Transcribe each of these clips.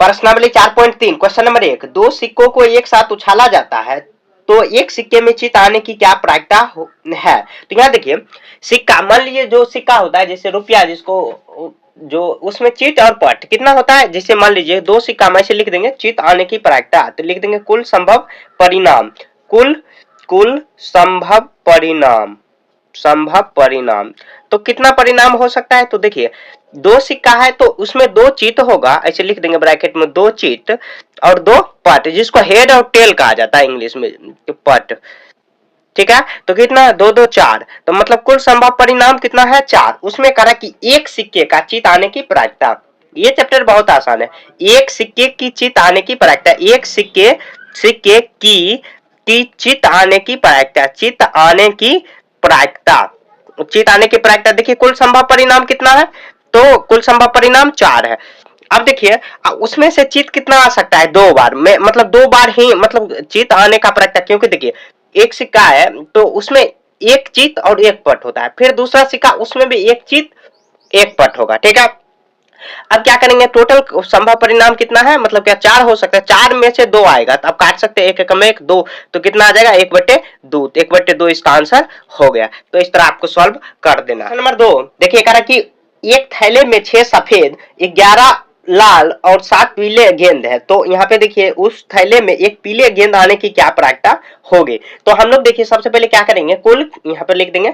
प्रश्नावली 4.3 question number 1, दो सिक्कों को एक साथ उछाला जाता है तो एक सिक्के में चित आने की क्या प्रायिकता है। तो यहाँ देखिए सिक्का, मान लीजिए जो सिक्का होता है जैसे रुपया, जिसको जो उसमें चित और पट कितना होता है, जैसे मान लीजिए दो सिक्का में ऐसे लिख देंगे चित आने की प्रायिकता, तो लिख देंगे कुल संभव परिणाम, कुल संभव परिणाम, संभव परिणाम। तो कितना परिणाम हो सकता है, तो देखिए दो सिक्का है तो उसमें दो चित होगा, ऐसे लिख देंगे ब्रैकेट में, दो चित और दो पट, जिसको हेड और टेल कहा जाता है इंग्लिश में, पट, ठीक है। तो कितना, दो दो चार, तो मतलब कुल संभव परिणाम कितना है, 4। उसमें कहा कि एक सिक्के का चित आने की प्रायिकता, ये चैप्टर बहुत आसान है। एक सिक्के की चित आने की प्रायिकता, एक सिक्के की चित आने की प्रायिकता, चित आने की प्रायिकता, चित आने की प्रायिकता। देखिए कुल संभव परिणाम कितना है, तो कुल संभव परिणाम 4 है। अब देखिए उसमें से चित कितना आ सकता है, 2 बार में, मतलब 2 बार ही मतलब चित आने का प्रायिकता, क्योंकि देखिए एक सिक्का है तो उसमें एक चित और एक पट होता है, फिर दूसरा सिक्का उसमें भी एक चित एक पट होगा, ठीक है। अब क्या करेंगे, टोटल संभव परिणाम कितना है, मतलब क्या 4 हो सकता है, 4 में से 2 आएगा तो आप काट सकते हैं, एक एक में 1 2, तो कितना आ जाएगा 1/2, 1/2 इसका आंसर हो गया। तो इस तरह आपको सॉल्व कर देना। नंबर 2 देखिए कह रहा कि एक थैले में 6 सफेद, 11 लाल और 7 पीले गेंद है, तो यहाँ पे देखिए उस थैले में एक पीले गेंद आने की क्या प्रायिकता होगी। तो हम लोग देखिए सबसे पहले क्या करेंगे, कुल यहाँ पे लिख देंगे,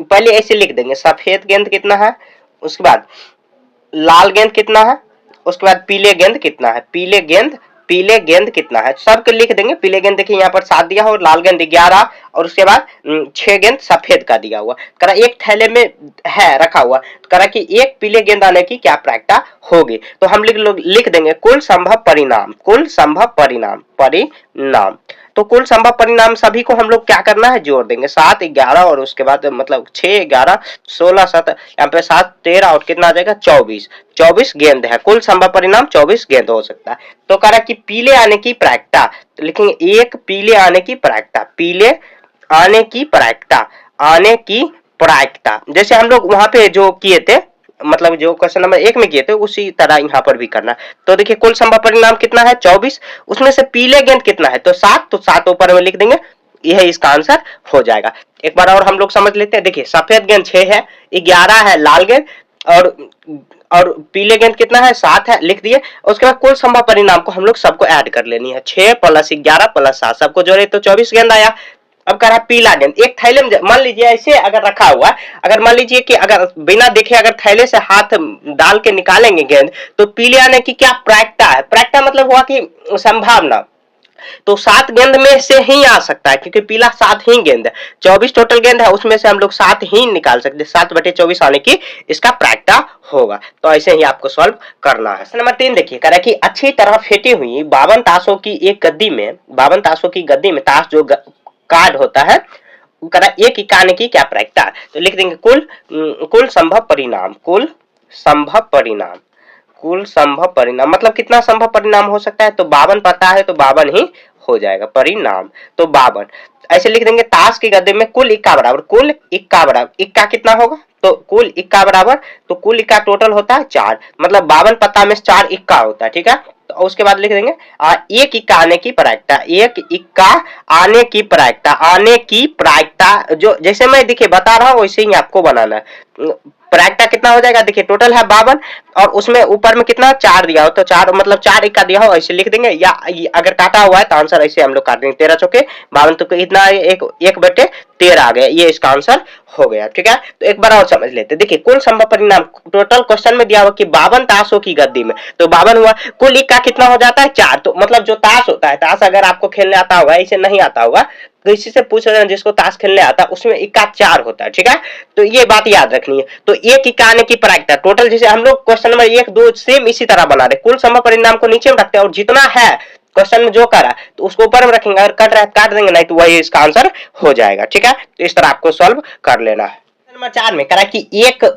पहले ऐसे लिख देंगे सफेद गेंद कितना है, उसके बाद लाल गेंद कितना है, उसके बाद पीले गेंद कितना है, पीले गेंद कितना है, सबके लिख देंगे। पीले गेंद देखिए यहाँ पर 7 दिया हो, लाल गेंद 11 और उसके बाद 6 गेंद सफेद का दिया हुआ, करा एक थैले में है रखा हुआ, तो करा कि एक पीले गेंद आने की क्या प्रायिकता होगी। तो हम लिख देंगे कुल संभव परिणाम, कुल संभव परिणाम, तो कुल संभव परिणाम सभी को हम लोग क्या करना है, जोड़ देंगे, 7 11 और उसके बाद मतलब 6 11 16 7, यहाँ पे 7 13 और कितना आ जाएगा 24 गेंद है, कुल संभव परिणाम 24 गेंद हो सकता है। तो कह रहा कि पीले आने की प्रायिकता, तो लिखेंगे एक पीले आने की प्रायिकता, पीले आने की प्रायिकता, आने की प्रायिकता, जैसे हम लोग वहां पे जो किए थे, मतलब जो क्वेश्चन नंबर 1 में किए थे उसी तरह यहाँ पर भी करना। तो देखिए कुल संभव परिणाम कितना है 24, उसमें से पीले गेंद कितना है, तो 7, तो 7 ऊपर में लिख देंगे, यह इसका आंसर हो जाएगा। एक बार और हम लोग समझ लेते हैं, देखिए सफेद गेंद 6 है, 11 है लाल गेंद और पीले गेंद कितना है 7 है, लिख दिए। उसके बाद कुल संभव परिणाम को हम लोग सबको ऐड कर लेनी है, 6 + 11 + 7 सबको जोड़े तो 24 गेंद आया। अब कह रहा पीला गेंद, एक थैले में मान लीजिए ऐसे अगर रखा हुआ, अगर मान लीजिए कि अगर बिना देखे अगर थैले से हाथ डाल के निकालेंगे गेंद, तो पीले आने की क्या प्रायिकता है, प्रायिकता मतलब हुआ कि संभावना, तो 7 गेंद में से ही आ सकता है, क्योंकि पीला 7 ही गेंद है, 24 टोटल गेंद है, उसमें से हम लोग 7 ही निकाल सकते, 7/24 आने की इसका प्रायिकता होगा। तो ऐसे ही आपको सॉल्व करना है। नंबर 3 देखिए कह रहा है कि अच्छी तरह फेटी हुई 52 ताशों की एक गद्दी में, 52 ताशों की गद्दी में ताश जो कार्ड होता है, एक इकाने की क्या प्रायिकता, तो लिख देंगे कुल संभव परिणाम, कुल संभव परिणाम मतलब कितना संभव परिणाम हो सकता है, तो 52 पता है तो 52 ही हो जाएगा परिणाम, तो 52 ऐसे लिख देंगे। ताश के गद्दे में कुल इक्का बराबर, कुल इक्का बराबर, इक्का कितना होगा, तो कुल इक्का बराबर, तो कुल इक्का टोटल होता है 4, मतलब 52 पता में 4 इक्का होता है, ठीक है। तो उसके बाद लिख देंगे एक इक्का आने की प्रायिकता, एक इक्का आने की प्रायिकता, आने की प्रायिकता जो जैसे मैं देखिए बता रहा हूं वैसे ही आपको बनाना है। प्रायिकता कितना हो जाएगा, देखिए टोटल है 52 और उसमें ऊपर में कितना 4 दिया हो, तो 4 मतलब 4 इक्का दिया हो ऐसे लिख देंगे, या अगर काटा हुआ है तो आंसर ऐसे हम लोग काट देंगे, 13 चौके 52, तो इतना 1/13 आ गया, ये इसका आंसर हो गया, ठीक है। तो एक बार और समझ लेते, देखिए कुल संभव परिणाम, टोटल क्वेश्चन में दिया हुआ कि 52 ताशों की गद्दी में, तो 52 हुआ, कुल इक्का कितना हो जाता है 4, तो मतलब जो ताश होता है, ताश अगर आपको खेलने आता होगा, इसे नहीं आता होगा तो इसी से पूछ रहे हैं, जिसको ताश खेलने आता है उसमें इक्का 4 होता है, ठीक है। तो ये बात याद रखनी है। तो एक इक्का आने की प्रायिकता टोटल, जैसे हम लोग क्वेश्चन नंबर 1 2 सेम इसी तरह बना रहे, कुल संभव परिणाम को नीचे में रखते हैं और जितना है क्वेश्चन में जो करा तो उसको ऊपर में रखेंगे, अगर कट रहा है काट देंगे, नहीं तो वही इसका आंसर हो जाएगा, ठीक है। तो इस तरह आपको सॉल्व कर लेना है। नंबर 4 में करा कि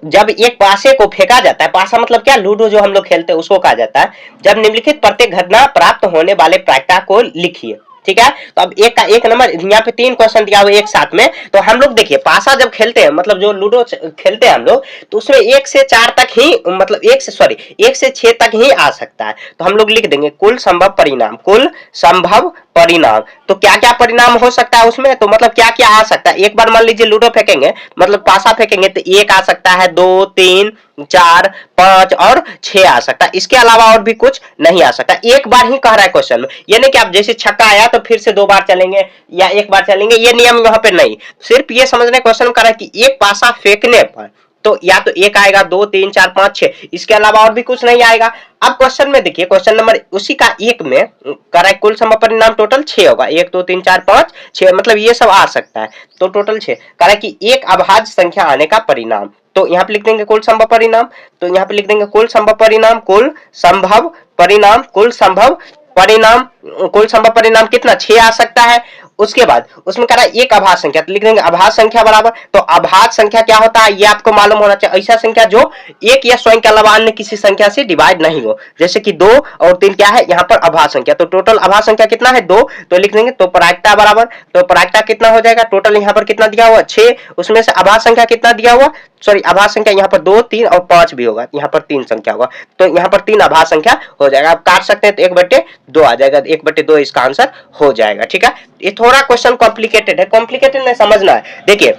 जब एक पासे को फेंका जाता है, पासा मतलब क्या, लूडो जो हम लोग खेलते हैं उसको कहा जाता है, जब निम्नलिखित प्रत्येक घटना प्राप्त होने वाले प्रायिकता को लिखिए। ठीक है। तो अब एक का एक नंबर, यहाँ पे 3 क्वेश्चन दिया हुआ एक साथ में। तो हम लोग देखिए पासा जब खेलते हैं, मतलब जो लूडो खेलते हैं हम लोग, तो उसमें 1 से 4 तक ही, मतलब 1 से 6 तक ही आ सकता है। तो हम लोग लिख देंगे कुल संभव परिणाम, कुल संभव परिणाम। तो क्या क्या परिणाम हो सकता है उसमें, तो मतलब क्या क्या आ सकता है। एक बार मान लीजिए लूडो फेंकेंगे, मतलब पासा फेंकेंगे, तो 1 आ सकता है, 2, 3, 4, 5 और 6 आ सकता है। इसके अलावा और भी कुछ नहीं आ सकता। एक बार ही कह रहा है क्वेश्चन में, ये नहीं कि आप जैसे छक्का आया तो फिर से 2 बार चलेंगे या 1 बार चलेंगे, ये नियम यहाँ पे नहीं। सिर्फ ये समझने क्वेश्चन में कह रहा है कि एक पासा फेंकने पर तो या तो 1 आएगा, 2, 3, 4, 5, 6, इसके अलावा और भी कुछ नहीं आएगा। अब क्वेश्चन में देखिए, क्वेश्चन नंबर उसी का 1 में कह रहा है कुल संभव परिणाम टोटल 6 होगा, 1, 2, 3, 4, 5, 6, मतलब ये सब आ सकता है। तो टोटल 6 कह रहा है कि एक अभाज्य संख्या आने का परिणाम। तो यहाँ पे लिख देंगे कुल संभव परिणाम, तो यहाँ पे लिख देंगे कुल संभव परिणाम, कुल संभव परिणाम, कुल संभव परिणाम, कुल संभव परिणाम कितना 6 आ सकता है। उसके बाद उसमें कह रहा है एक अभाज्य संख्या, तो लिख देंगे अभाज्य संख्या बराबर, तो अभाज्य संख्या क्या होता है ये आपको मालूम होना चाहिए, ऐसा संख्या जो एक या स्वयं के अलावा अन्य किसी संख्या से डिवाइड नहीं हो, जैसे कि 2 और 3 क्या है यहाँ पर अभाज्य संख्या। तो टोटल अभाज्य संख्या कितना है 2, तो लिख देंगे तो प्रायिकता बराबर, तो प्रायिकता कितना हो जाएगा, टोटल यहाँ पर कितना दिया हुआ 6, उसमें से अभाज्य संख्या कितना दिया हुआ, सॉरी अभाज्य संख्या यहाँ पर 2, 3 और 5 भी होगा, यहाँ पर 3 संख्या होगा, तो यहाँ पर 3 अभाज्य संख्या हो जाएगा। आप काट सकते हैं तो 1/2 आ जाएगा, 1/2 इसका आंसर हो जाएगा। ठीक है, ये थोड़ा क्वेश्चन कॉम्प्लिकेटेड है, कॉम्प्लिकेटेड नहीं समझना है। देखिए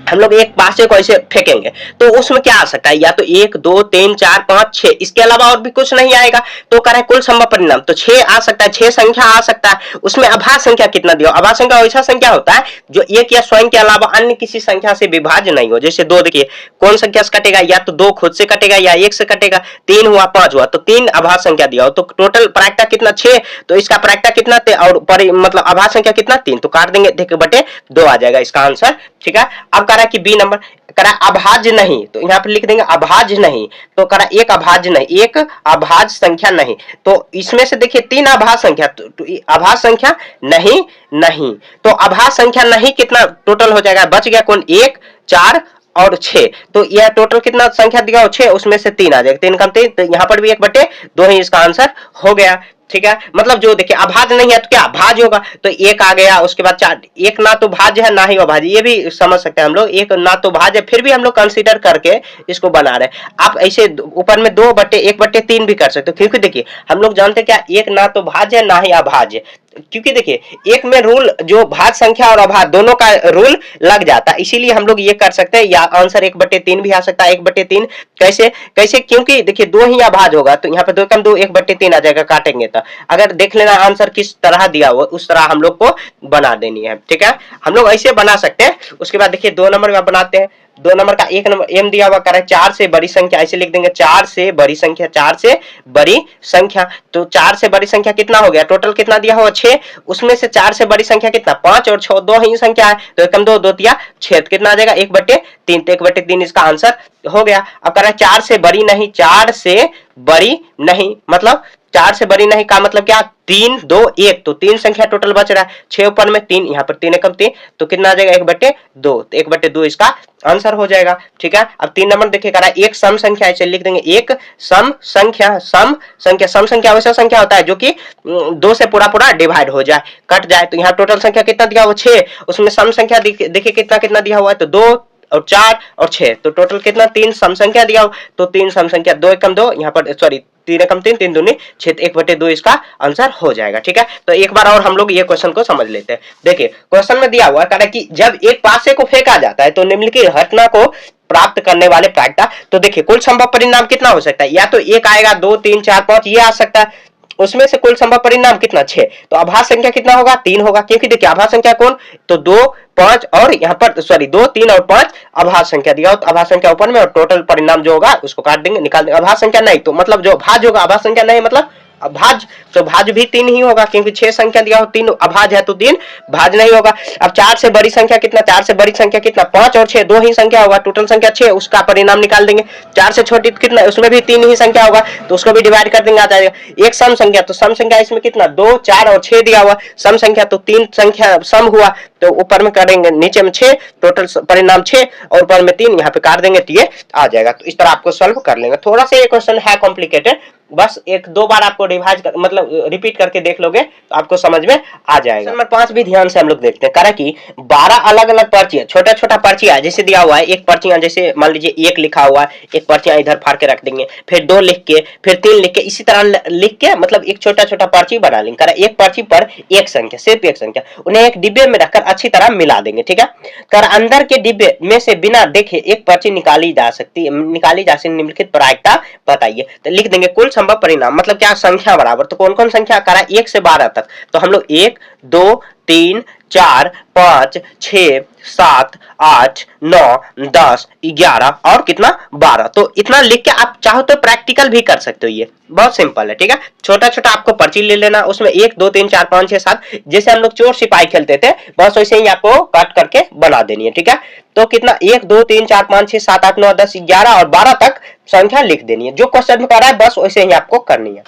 हम लोग एक पासे को ऐसे फेंकेंगे तो उसमें क्या आ सकता है, या तो 1, 2, 3, 4, 5, 6, इसके अलावा और भी कुछ नहीं आएगा। तो कह रहा है कुल संभव परिणाम, तो 6 आ सकता है, 6 संख्या आ सकता है। उसमें अभाज्य संख्या कितना दिया, अभाज्य संख्या वैसा संख्या होता है जो एक या स्वयं के अलावा अन्य किसी संख्या से विभाज्य नहीं हो। जैसे 2 देखिए कौन संख्या से कटेगा, या तो 2 खुद से कटेगा या 1 से कटेगा, 3 हुआ 5 हुआ, तो 3 अभाज्य संख्या दिया हो। तो टोटल प्रायिकता कितना 6, तो इसका प्रायिकता कितना और मतलब अभाज्य संख्या कितना 3, तो काट देंगे 1/2 आ जाएगा इसका आंसर। ठीक है, अब कह रहा है कि बी नंबर करा अभाज्य नहीं, तो यहाँ पे लिख देंगे अभाज्य नहीं, तो करा एक अभाज्य नहीं, एक अभाज्य संख्या नहीं। तो इसमें से देखिए 3 अभाज्य संख्या, तो अभाज्य संख्या नहीं नहीं, तो अभाज्य संख्या नहीं कितना टोटल हो जाएगा, बच गया कौन 1, 4 और 6, तो यह टोटल कितना संख्या दिया हो 6, उसमें से 3 आ जाएगा, 3 कम 3, तो यहाँ पर भी 1/2 ही इसका आंसर हो गया। ठीक है, मतलब जो देखिए अभाज्य नहीं है तो क्या भाज्य होगा, तो 1 आ गया, उसके बाद 4, 1 ना तो भाज्य है ना ही अभाज्य, ये भी समझ सकते हैं हम लोग, 1 ना तो भाज्य फिर भी हम लोग कंसीडर करके इसको बना रहे हैं। आप ऐसे ऊपर में 2/1/3 भी कर सकते हो, क्योंकि देखिए हम लोग जानते हैं क्या 1 ना तो भाज्य ना ही अभाज्य, क्योंकि देखिए एक में रूल जो भाज्य संख्या और अभाज्य दोनों का रूल लग जाता है, इसीलिए हम लोग ये कर सकते हैं, या आंसर 1/3 भी आ सकता है। 1/3 कैसे कैसे, क्योंकि देखिए 2 ही अभाज्य होगा, तो यहाँ पे 2 कम 2 1/3 आ जाएगा, काटेंगे तो अगर देख लेना आंसर किस तरह दिया हुआ उस तरह हम लोग को बना देनी है। ठीक है, हम लोग ऐसे बना सकते हैं। उसके बाद देखिए 2 नंबर का बनाते हैं, 2 नंबर का 1 नंबर एम दिया हुआ, करे 4 से बड़ी संख्या, ऐसे लिख देंगे 4 से बड़ी संख्या, 4 से बड़ी संख्या, तो 4 से बड़ी संख्या कितना हो गया, टोटल कितना दिया हुआ 6, उसमें से 4 से बड़ी संख्या कितना 5 और 6 2 ही संख्या है, तो एकम 2 2 तिया 6, कितना आ जाएगा 1/3, तो 1/3 इसका आंसर हो गया। अब कह रहा है 4 से बड़ी नहीं, 4 से बड़ी नहीं मतलब 4 से बड़ी नहीं का मतलब क्या 3 2 1, तो 3 संख्या टोटल बच रहा है, 6 ऊपर में 3, यहाँ पर 3 एकम 3, तो कितना आ जाएगा 1/2, तो 1/2 इसका आंसर हो जाएगा। ठीक है, अब 3 नंबर देखिए कह रहा है एक सम संख्या, ऐसे लिख देंगे एक सम संख्या, सम संख्या वैसा संख्या होता है जो कि 2 से पूरा डिवाइड हो जाए, कट जाए, तो यहाँ टोटल संख्या कितना दिया हुआ 6, उसमें सम संख्या देखिए कितना कितना दिया हुआ है, तो 2 और 4 और 6, तो टोटल कितना 3 सम संख्या दिया हो, तो 3 सम संख्या 2 एकम 2, यहाँ पर सॉरी 3 एकम 3, 3 दूनी 6, 1/2 इसका आंसर हो जाएगा। ठीक है, तो एक बार और हम लोग ये क्वेश्चन को समझ लेते हैं। देखिए क्वेश्चन में दिया हुआ है कि जब एक पासे को फेंका जाता है तो निम्नलिखित घटना को प्राप्त करने वाले प्रायिकता, तो देखिए कुल संभव परिणाम कितना हो सकता है, या तो 1 आएगा, 2 3 4 5 ये आ सकता है, उसमें से कुल संभव परिणाम कितना 6, तो अभाज्य संख्या कितना होगा 3 होगा, क्योंकि देखिए अभाज्य संख्या कौन, तो 2 5 और यहाँ पर सॉरी 2 3 और 5 अभाज्य संख्या दिया हो, तो अभाज्य संख्या ऊपर में और टोटल परिणाम जो होगा उसको काट देंगे, निकाल देंगे। अभाज्य संख्या नहीं, तो मतलब जो भाज्य होगा, अभाज्य संख्या नहीं मतलब अभाज्य, तो भाज्य भी 3 ही होगा, क्योंकि 6 संख्या दिया हो, 3 अभाज्य है तो 3 भाज्य नहीं होगा। अब 4 से बड़ी संख्या कितना, 4 से बड़ी संख्या कितना 5 और 6 2 ही संख्या होगा, टोटल संख्या 6, उसका परिणाम निकाल देंगे। 4 से छोटी कितना, उसमें भी 3 ही संख्या होगा, तो उसको भी डिवाइड कर देंगे, आ जाएगा। एक सम संख्या, तो सम संख्या इसमें कितना 2 4 और 6 दिया हुआ, सम संख्या तो 3 संख्या सम हुआ, तो ऊपर में करेंगे, नीचे में 6, टोटल परिणाम 6 और ऊपर में 3, यहाँ पे काट देंगे तो ये आ जाएगा। तो इस तरह आपको सॉल्व कर लेंगे। थोड़ा सा ये क्वेश्चन है कॉम्प्लिकेटेड, बस 1-2 बार आपको रिवाइज मतलब रिपीट करके देख लोगे तो आपको समझ में आ जाएगा। नंबर 5 भी ध्यान से हम लोग देखते हैं। करा कि 12 अलग अलग पर्ची है, छोटा छोटा पर्ची है, जैसे दिया हुआ है एक पर्चियां, जैसे मान लीजिए 1 लिखा हुआ है, एक पर्चियां इधर फाड़ के रख देंगे, फिर 2 लिख के, फिर 3 लिख के, इसी तरह लिख के मतलब एक छोटा छोटा पर्ची बना लेंगे। करा एक पर्ची पर एक संख्या, सिर्फ एक संख्या, उन्हें एक डिब्बे में रखकर अच्छी तरह मिला देंगे। ठीक है, कर अंदर के डिब्बे में से बिना देखे एक पर्ची निकाली जा सकती निम्नलिखित प्रायिकता बताइए। तो लिख देंगे कुल संभव परिणाम, मतलब क्या, संख्या बराबर। तो कौन कौन संख्या करा 1 से 12 तक, तो हम लोग 1 2 3 4 5 6 7 8 9 10 11 और कितना 12। तो इतना लिख के आप चाहो तो प्रैक्टिकल भी कर सकते हो, ये बहुत सिंपल है। ठीक है, छोटा छोटा आपको पर्ची ले लेना, उसमें 1 2 3 4 5 6 7, जैसे हम लोग चोर सिपाही खेलते थे बस वैसे ही आपको काट करके बना देनी है। ठीक है, तो कितना 1 2 3 4 5 6 7 8 9 10 11 और 12 तक संख्या लिख देनी है। जो क्वेश्चन में कर रहा है बस वैसे ही आपको करनी है।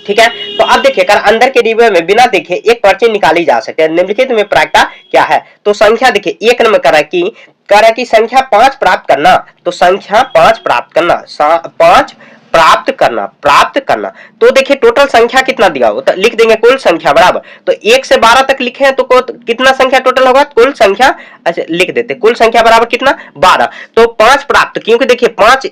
ठीक है, तो अब देखिए, कर अंदर के डिब्बे में बिना देखे एक पर्ची निकाली जा सकती है, निम्नलिखित में प्रायिकता क्या है। तो संख्या देखिए, एक नंबर करा कि संख्या 5 प्राप्त करना, तो संख्या 5 प्राप्त करना, 5 प्राप्त करना। तो देखिए टोटल संख्या कितना दिया होगा, तो लिख देंगे कुल संख्या बराबर, तो 1 से 12 तक लिखे हैं तो कितना संख्या टोटल होगा, कुल संख्या। अच्छा लिख देते कुल संख्या बराबर कितना 12, तो 5 प्राप्त, क्योंकि देखिए 5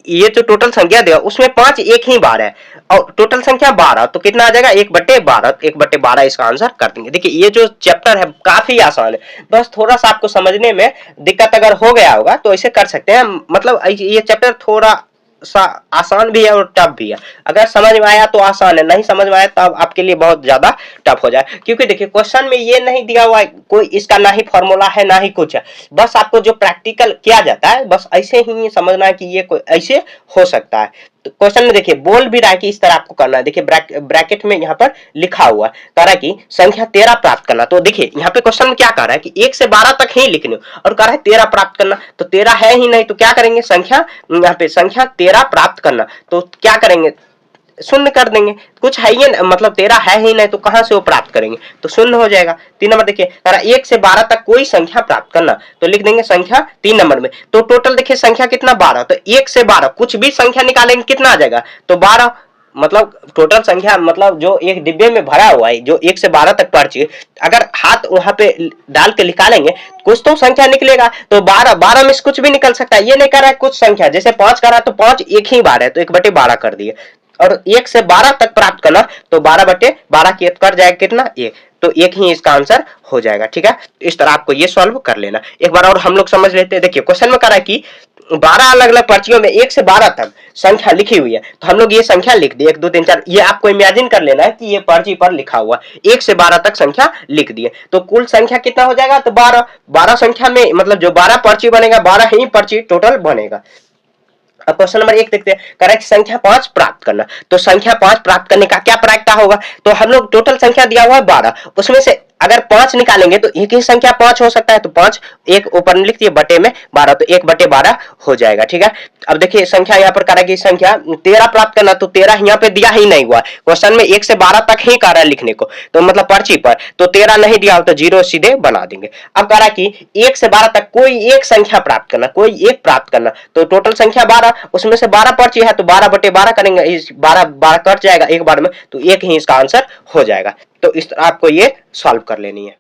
ये जो टोटल संख्या देगा उसमें 5 एक ही बार है और टोटल संख्या 12, तो कितना आ जाएगा 1/12, 1/12 इसका आंसर कर देंगे। देखिए ये जो चैप्टर है काफी आसान है, बस थोड़ा सा आपको समझने में दिक्कत अगर हो गया होगा तो ऐसे कर सकते हैं। मतलब ये चैप्टर थोड़ा सा आसान भी है और टफ भी है, अगर समझ में आया तो आसान है, नहीं समझ में आया तब आपके लिए बहुत ज्यादा टफ हो जाए। क्योंकि देखिए क्वेश्चन में ये नहीं दिया हुआ है कोई, इसका ना ही फॉर्मूला है ना ही कुछ है, बस आपको जो प्रैक्टिकल किया जाता है बस ऐसे ही समझना है कि ये ऐसे हो सकता है। तो क्वेश्चन में देखिए बोल भी रहा है कि इस तरह आपको करना है। देखिए ब्रैकेट में यहाँ पर लिखा हुआ है, कह रहा है कि संख्या 13 प्राप्त करना। तो देखिए यहाँ पे क्वेश्चन में क्या कह रहा है कि 1 से 12 तक ही लिखने और कह रहा है 13 प्राप्त करना, तो 13 है ही नहीं, तो क्या करेंगे, संख्या यहाँ पे संख्या 13 प्राप्त करना, तो क्या करेंगे, शून्य कर देंगे, कुछ है ही मतलब 13 है ही नहीं तो कहां से वो प्राप्त करेंगे, तो शून्य हो जाएगा। 3 नंबर देखिए 1 से 12 तक कोई संख्या प्राप्त करना, तो लिख देंगे संख्या 3 नंबर में। तो टोटल देखिए संख्या कितना 12, तो 1 से 12 कुछ भी संख्या निकालेंगे कितना आ जाएगा, तो 12, मतलब टोटल संख्या मतलब जो एक डिब्बे में भरा हुआ है जो 1 से 12 तक पर्ची, अगर हाथ वहां पे डाल के निकालेंगे कुछ तो संख्या निकलेगा, तो 12 में से कुछ भी निकल सकता है। ये नहीं कर रहा है कुछ संख्या, जैसे 5 कर रहा है तो 5 एक ही बार है तो 1/12 कर दिए, और 1 से 12 तक प्राप्त करना तो 12/12 की कर जाएगा कितना 1, तो 1 ही इसका आंसर हो जाएगा। ठीक है, इस तरह आपको ये सॉल्व कर लेना। एक बार और हम लोग समझ लेते हैं। देखिए क्वेश्चन में कह रहा है कि 12 अलग अलग पर्चियों में 1 से 12 तक संख्या लिखी हुई है, तो हम लोग ये संख्या लिख दिए 1 2 3 4, ये आपको इमेजिन कर लेना है कि ये पर्ची पर लिखा हुआ 1 से 12 तक संख्या लिख दिए, तो कुल संख्या कितना हो जाएगा, तो 12 संख्या में मतलब जो 12 पर्ची बनेगा 12 ही पर्ची टोटल बनेगा। अब क्वेश्चन नंबर 1 देखते हैं, करेक्ट संख्या 5 प्राप्त करना, तो संख्या 5 प्राप्त करने का क्या प्रायिकता होगा, तो हम लोग टोटल संख्या दिया हुआ है 12, उसमें से अगर 5 निकालेंगे तो एक ही संख्या 5 हो सकता है, तो 5 एक ऊपर में लिख दिए बटे में 12, तो 1/12 हो जाएगा। ठीक है, अब देखिए संख्या यहाँ पर करेगी संख्या 13 प्राप्त करना, तो 13 यहाँ पे दिया ही नहीं हुआ क्वेश्चन में, 1 से 12 तक ही कह रहा है लिखने को, तो मतलब पर्ची पर, तो 13 नहीं दिया हो तो 0 सीधे बना देंगे। अब कह रहा है कि 1 से 12 तक कोई एक संख्या प्राप्त करना, कोई एक प्राप्त करना, तो टोटल संख्या 12, उसमें से 12 पर्ची है तो 12/12 करेंगे, इस 12 कट जाएगा एक बार में, तो 1 ही इसका आंसर हो जाएगा। तो इस तरह आपको ये सॉल्व कर लेनी है।